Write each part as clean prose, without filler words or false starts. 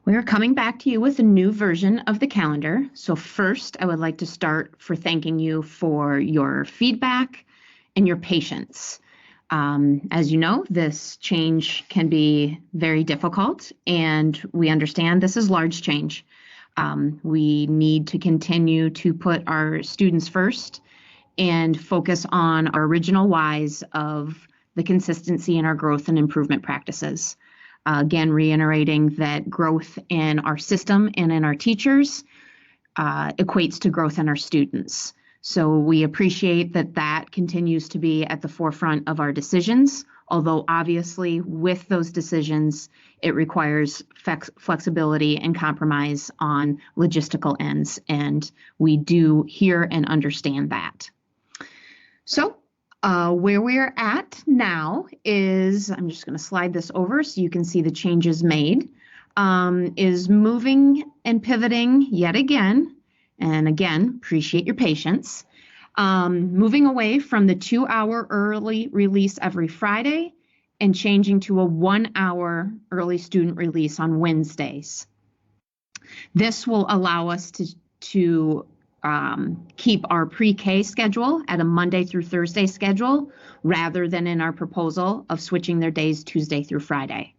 We are coming back to you with a new version of the calendar. So first, I would like to start for thanking you for your feedback and your patience. As you know, this change can be very difficult, and we understand this is large change. We need to continue to put our students first and focus on our original whys of the consistency in our growth and improvement practices. Again, reiterating that growth in our system and in our teachers equates to growth in our students. So we appreciate that that continues to be at the forefront of our decisions, although obviously with those decisions, it requires flexibility and compromise on logistical ends, and we do hear and understand that. So where we're at now is, I'm just going to slide this over so you can see the changes made, is moving and pivoting yet again, and again, appreciate your patience, moving away from the 2-hour early release every Friday and changing to a 1-hour early student release on Wednesdays. This will allow us to keep our pre-K schedule at a Monday through Thursday schedule rather than in our proposal of switching their days Tuesday through Friday.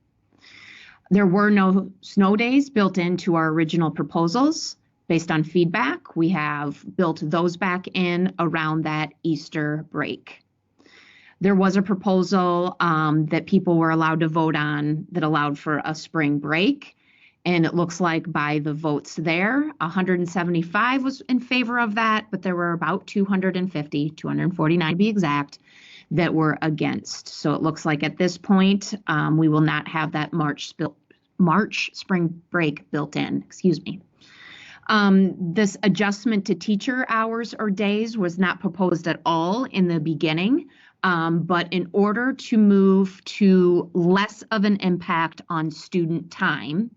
There were no snow days built into our original proposals. Based on feedback, we have built those back in around that Easter break. There was a proposal that people were allowed to vote on that allowed for a spring break. And it looks like by the votes there, 175 was in favor of that, but there were about 249 to be exact, that were against. So it looks like at this point, we will not have that March spring break built in, This adjustment to teacher hours or days was not proposed at all in the beginning, but in order to move to less of an impact on student time,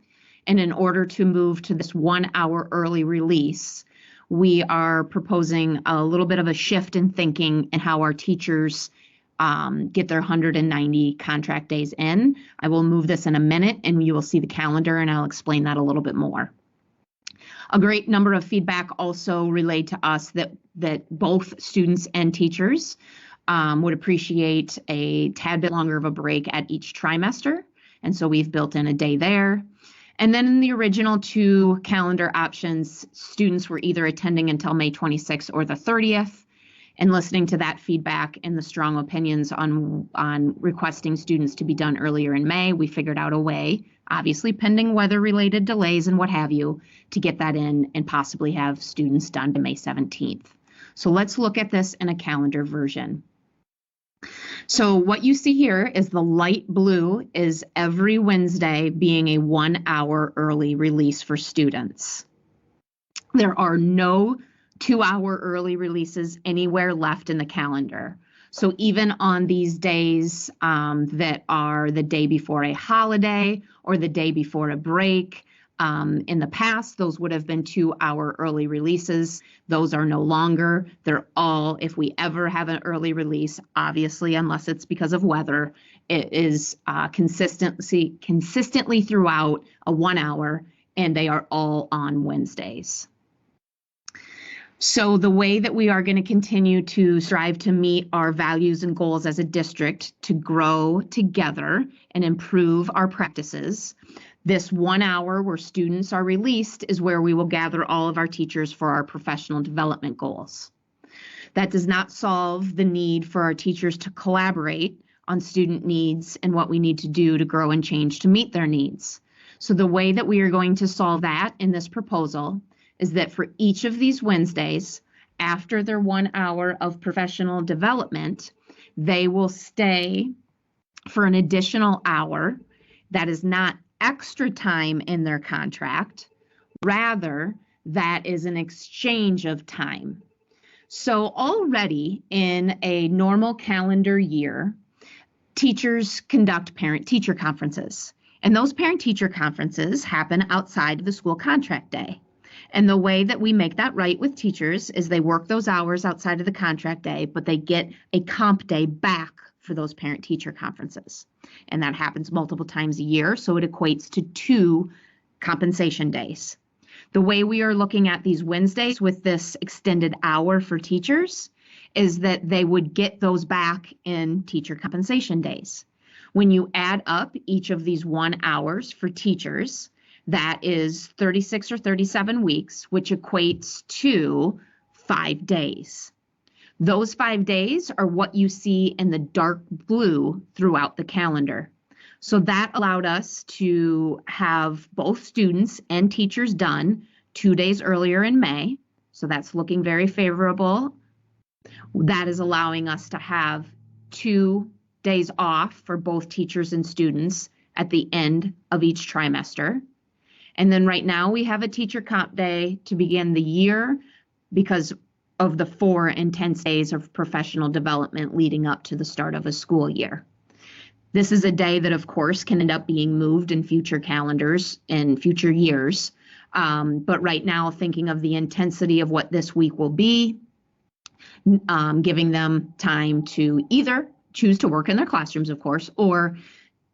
and in order to move to this 1-hour early release, we are proposing a little bit of a shift in thinking and how our teachers get their 190 contract days in. I will move this in a minute and you will see the calendar and I'll explain that a little bit more. A great number of feedback also relayed to us that both students and teachers would appreciate a tad bit longer of a break at each trimester. And so we've built in a day there. And then in the original 2 calendar options, students were either attending until May 26th or the 30th. And listening to that feedback and the strong opinions on requesting students to be done earlier in May, we figured out a way, obviously pending weather-related delays and what have you, to get that in and possibly have students done by May 17th. So let's look at this in a calendar version. So what you see here is the light blue is every Wednesday being a 1-hour early release for students. There are no 2-hour early releases anywhere left in the calendar. So even on these days that are the day before a holiday or the day before a break, in the past, those would have been 2-hour early releases. Those are no longer. They're all, if we ever have an early release, obviously, unless it's because of weather, it is consistently throughout a 1-hour, and they are all on Wednesdays. So the way that we are going to continue to strive to meet our values and goals as a district to grow together and improve our practices, this 1 hour where students are released is where we will gather all of our teachers for our professional development goals. That does not solve the need for our teachers to collaborate on student needs and what we need to do to grow and change to meet their needs. So the way that we are going to solve that in this proposal is that for each of these Wednesdays, after their 1 hour of professional development, they will stay for an additional hour that is not extra time in their contract. Rather, that is an exchange of time. So already in a normal calendar year, teachers conduct parent-teacher conferences. And those parent-teacher conferences happen outside of the school contract day. And the way that we make that right with teachers is they work those hours outside of the contract day, but they get a comp day back for those parent-teacher conferences. And that happens multiple times a year, so it equates to 2 compensation days. The way we are looking at these Wednesdays with this extended hour for teachers is that they would get those back in teacher compensation days. When you add up each of these 1 hours for teachers, that is 36 or 37 weeks, which equates to 5 days. Those 5 days are what you see in the dark blue throughout the calendar. So that allowed us to have both students and teachers done 2 days earlier in May. So that's looking very favorable. That is allowing us to have 2 days off for both teachers and students at the end of each trimester. And then right now we have a teacher comp day to begin the year because of the 4 intense days of professional development leading up to the start of a school year. This is a day that, of course, can end up being moved in future calendars in future years. But right now, thinking of the intensity of what this week will be, giving them time to either choose to work in their classrooms, of course, or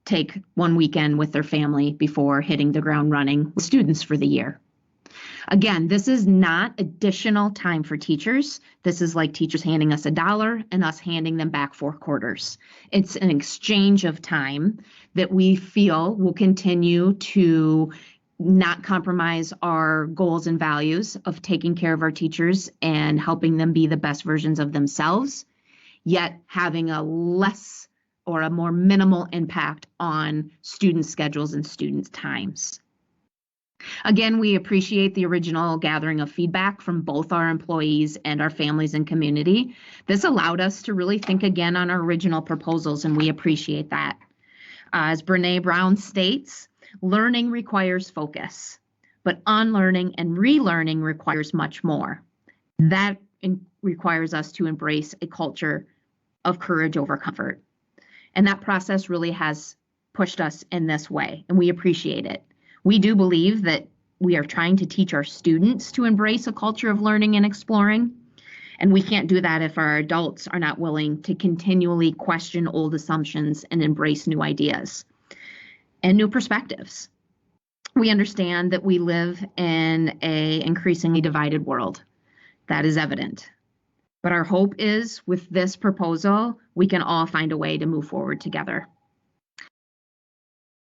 take one weekend with their family before hitting the ground running with students for the year. Again, this is not additional time for teachers. This is like teachers handing us $1 and us handing them back 4 quarters. It's an exchange of time that we feel will continue to not compromise our goals and values of taking care of our teachers and helping them be the best versions of themselves, yet having a less or a more minimal impact on student schedules and student times. Again, we appreciate the original gathering of feedback from both our employees and our families and community. This allowed us to really think again on our original proposals, and we appreciate that. As Brene Brown states, learning requires focus, but unlearning and relearning requires much more. That requires us to embrace a culture of courage over comfort. And that process really has pushed us in this way, and we appreciate it. We do believe that we are trying to teach our students to embrace a culture of learning and exploring, and we can't do that if our adults are not willing to continually question old assumptions and embrace new ideas and new perspectives. We understand that we live in an increasingly divided world. That is evident. But our hope is with this proposal, we can all find a way to move forward together.